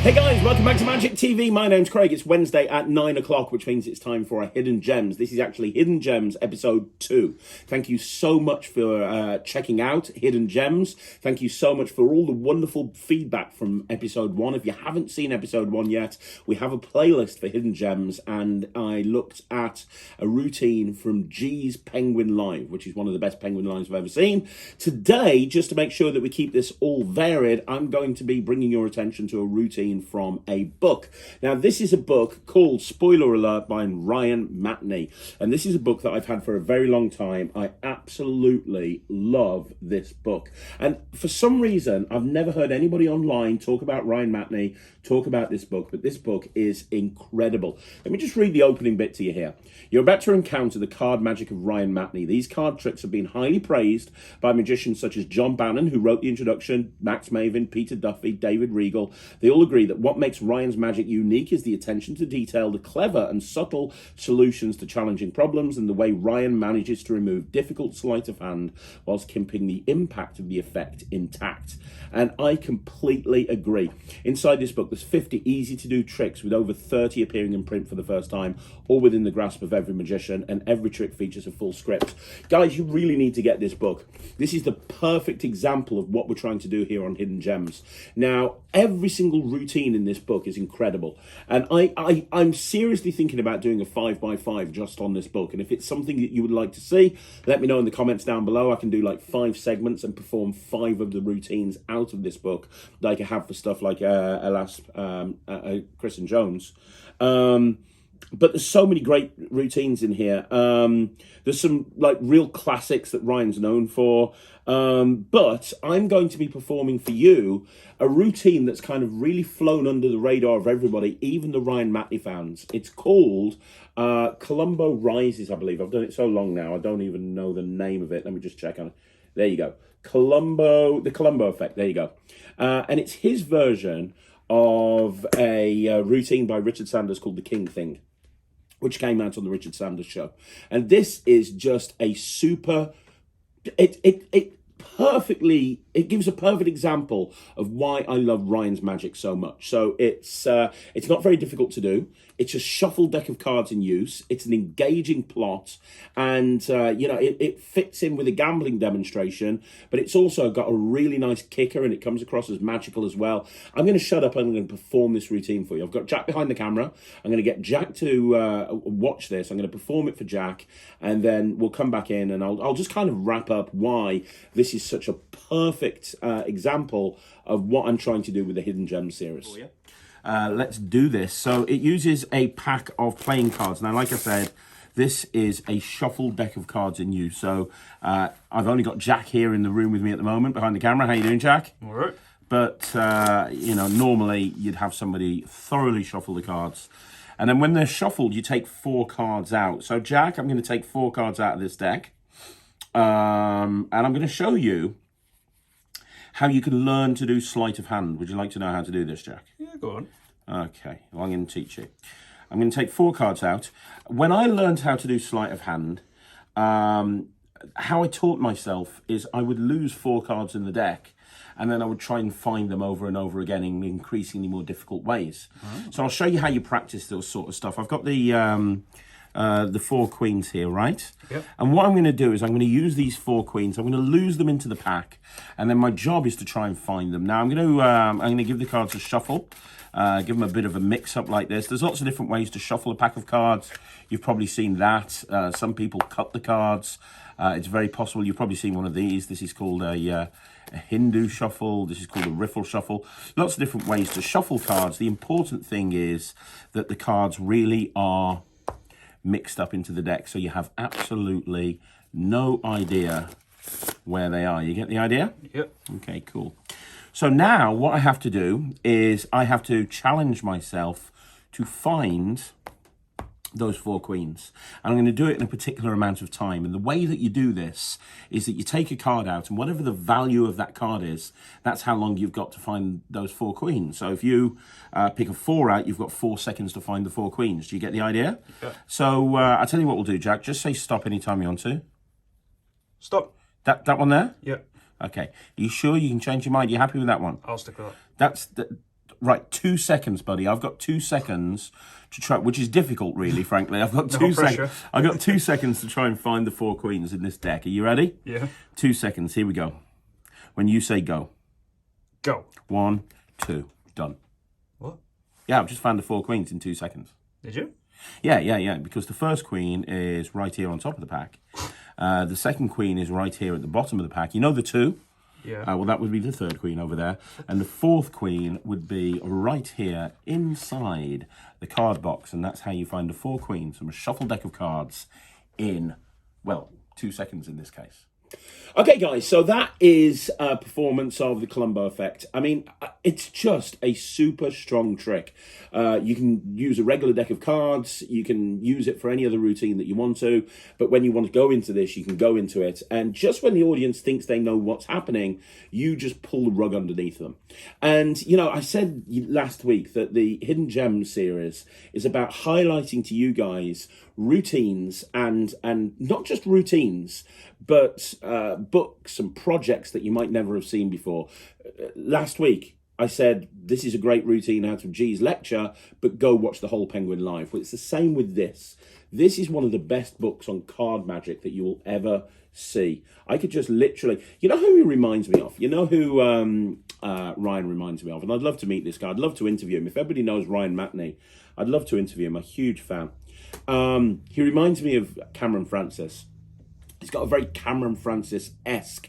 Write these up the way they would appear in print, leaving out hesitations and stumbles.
Hey guys, welcome back to Magic TV. My name's Craig. It's Wednesday at 9 o'clock, which means it's time for our Hidden Gems. This is actually Hidden Gems episode 2. Thank you so much for checking out Hidden Gems. Thank you so much for all the wonderful feedback from episode 1. If you haven't seen episode 1 yet, we have a playlist for Hidden Gems, and I looked at a routine from G's Penguin Live, which is one of the best penguin lives I've ever seen. Today, just to make sure that we keep this all varied, I'm going to be bringing your attention to a routine from a book. Now, this is a book called, spoiler alert, by Ryan Matney. And this is a book that I've had for a very long time. I absolutely love this book. And for some reason, I've never heard anybody online talk about Ryan Matney, talk about this book, but this book is incredible. Let me just read the opening bit to you here. You're about to encounter the card magic of Ryan Matney. These card tricks have been highly praised by magicians such as John Bannon, who wrote the introduction, Max Maven, Peter Duffy, David Regal. They all agree that what makes Ryan's magic unique is the attention to detail, the clever and subtle solutions to challenging problems, and the way Ryan manages to remove difficult sleight of hand whilst keeping the impact of the effect intact. And I completely agree. Inside this book, there's 50 easy-to-do tricks with over 30 appearing in print for the first time, all within the grasp of every magician, and every trick features a full script. Guys, you really need to get this book. This is the perfect example of what we're trying to do here on Hidden Gems. Now, every single routine in this book is incredible, and I'm seriously thinking about doing a 5x5 just on this book. And if it's something that you would like to see, let me know in the comments down below. I can do like 5 segments and perform 5 of the routines out of this book, like I have for stuff like Chris and Jones. But there's so many great routines in here. There's some like real classics that Ryan's known for. But I'm going to be performing for you a routine that's kind of really flown under the radar of everybody, even the Ryan Matney fans. It's called Columbo Rises, I believe. I've done it so long now, I don't even know the name of it. Let me just check on it. There you go. The Columbo Effect. There you go. And it's his version of a routine by Richard Sanders called The King Thing, which came out on the Richard Sanders Show. And this is just a super... It gives a perfect example of why I love Ryan's magic so much. So it's not very difficult to do. It's a shuffled deck of cards in use. It's an engaging plot, and it fits in with a gambling demonstration, but it's also got a really nice kicker, and it comes across as magical as well. I'm going to shut up and I'm going to perform this routine for you. I've got Jack behind the camera. I'm going to get Jack to watch this. I'm going to perform it for Jack, and then we'll come back in, and I'll just kind of wrap up why this is such a perfect example of what I'm trying to do with the Hidden Gems series. Let's do this. So it uses a pack of playing cards. Now, like I said, this is a shuffled deck of cards in use. So I've only got Jack here in the room with me at the moment, behind the camera. How you doing, Jack? All right. But, normally you'd have somebody thoroughly shuffle the cards. And then when they're shuffled, you take 4 cards out. So, Jack, I'm going to take 4 cards out of this deck. And I'm going to show you how you can learn to do sleight of hand. Would you like to know how to do this, Jack? Yeah, go on. Okay, well, I'm going to teach you. I'm going to take 4 cards out. When I learned how to do sleight of hand, how I taught myself is I would lose 4 cards in the deck, and then I would try and find them over and over again in increasingly more difficult ways. Oh. So I'll show you how you practice those sort of stuff. I've got the 4 queens here, right? Yep. And what I'm going to do is I'm going to use these 4 queens. I'm going to lose them into the pack, and then my job is to try and find them. Now I'm going to give the cards a shuffle, give them a bit of a mix-up like this. There's lots of different ways to shuffle a pack of cards. You've probably seen that. Some people cut the cards. It's very possible you've probably seen one of these. This is called a Hindu shuffle. This is called a riffle shuffle. Lots of different ways to shuffle cards. The important thing is that the cards really are mixed up into the deck, so you have absolutely no idea where they are. You get the idea? Yep. Okay, cool. So now what I have to do is I have to challenge myself to find those 4 queens. And I'm going to do it in a particular amount of time. And the way that you do this is that you take a card out, and whatever the value of that card is, that's how long you've got to find those 4 queens. So if you pick a 4 out, you've got 4 seconds to find the 4 queens. Do you get the idea? Yeah. So I'll tell you what we'll do, Jack. Just say stop anytime you want to. Stop. That one there? Yep. Okay. Are you sure you can change your mind? Are you happy with that one? I'll stick with that. Right, 2 seconds, buddy. I've got 2 seconds to try, which is difficult, really, frankly. I've got No pressure. I've got 2 seconds to try and find the 4 queens in this deck. Are you ready? Yeah. 2 seconds. Here we go. When you say go. Go. 1, 2, done. What? Yeah, I've just found the 4 queens in 2 seconds. Did you? Yeah. Because the first queen is right here on top of the pack. The second queen is right here at the bottom of the pack. You know the 2? Yeah. Well, that would be the third queen over there. And the fourth queen would be right here inside the card box. And that's how you find the 4 queens from a shuffle deck of cards in, well, 2 seconds in this case. Okay, guys, so that is a performance of the Columbo Effect. I mean, it's just a super strong trick. You can use a regular deck of cards. You can use it for any other routine that you want to. But when you want to go into this, you can go into it. And just when the audience thinks they know what's happening, you just pull the rug underneath them. And, you know, I said last week that the Hidden Gems series is about highlighting to you guys routines and not just routines, but books and projects that you might never have seen before. Last week, I said, this is a great routine out of G's lecture, but go watch the whole Penguin live. Well, it's the same with this. This is one of the best books on card magic that you will ever see. I could just literally, you know who he reminds me of? You know who Ryan reminds me of? And I'd love to meet this guy. I'd love to interview him. If everybody knows Ryan Matney, I'd love to interview him. I'm a huge fan. He reminds me of Cameron Francis. He's got a very Cameron Francis-esque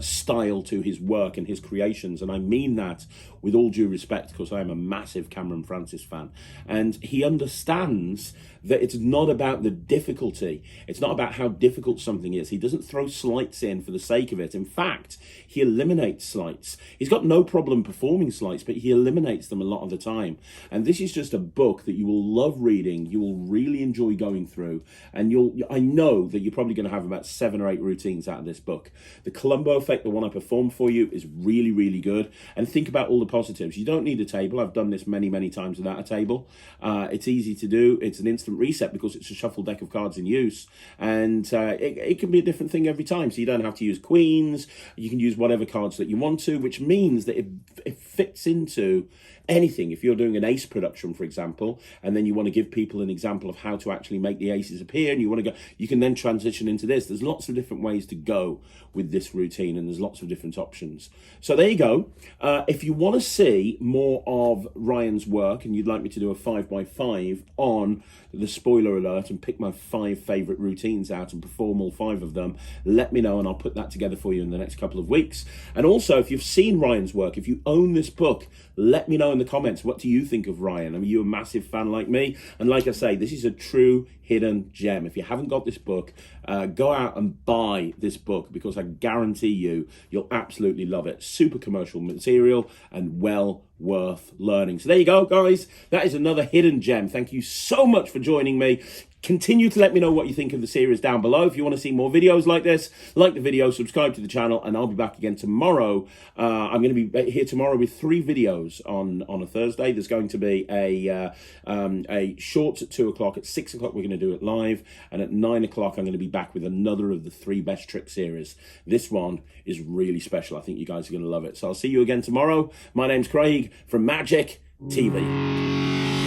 style to his work and his creations, and I mean that with all due respect because I am a massive Cameron Francis fan. And he understands that it's not about the difficulty. It's not about how difficult something is. He doesn't throw sleights in for the sake of it. In fact, he eliminates sleights. He's got no problem performing sleights, but he eliminates them a lot of the time. And this is just a book that you will love reading. You will really enjoy going through. And I know that you're probably going to have about 7 or 8 routines out of this book. The Columbo Effect, the one I performed for you, is really, really good. And think about all the positives. You don't need a table. I've done this many, many times without a table. It's easy to do. It's an instant reset because it's a shuffle deck of cards in use. And it can be a different thing every time. So you don't have to use queens. You can use whatever cards that you want to, which means that it fits into anything. If you're doing an ace production, for example, and then you want to give people an example of how to actually make the aces appear, and you want to go, you can then transition into this. There's lots of different ways to go with this routine, and there's lots of different options. So there you go. If you want to see more of Ryan's work, and you'd like me to do a 5x5 on the spoiler alert and pick my 5 favorite routines out and perform all 5 of them, let me know and I'll put that together for you in the next couple of weeks. And also, if you've seen Ryan's work, if you own this book, let me know in the comments, what do you think of Ryan? Are you a massive fan like me? And like I say, this is a true hidden gem. If you haven't got this book, go out and buy this book because I guarantee you'll absolutely love it. Super commercial material and well worth learning. So there you go, guys. That is another hidden gem. Thank you so much for joining me. Continue to let me know what you think of the series down below. If you want to see more videos like this, like the video, subscribe to the channel, and I'll be back again tomorrow. I'm going to be here tomorrow with 3 videos on a Thursday. There's going to be a short at 2 o'clock. At 6 o'clock, we're going to do it live. And at 9 o'clock, I'm going to be back with another of the 3 best trick series. This one is really special. I think you guys are going to love it. So I'll see you again tomorrow. My name's Craig from Magic TV.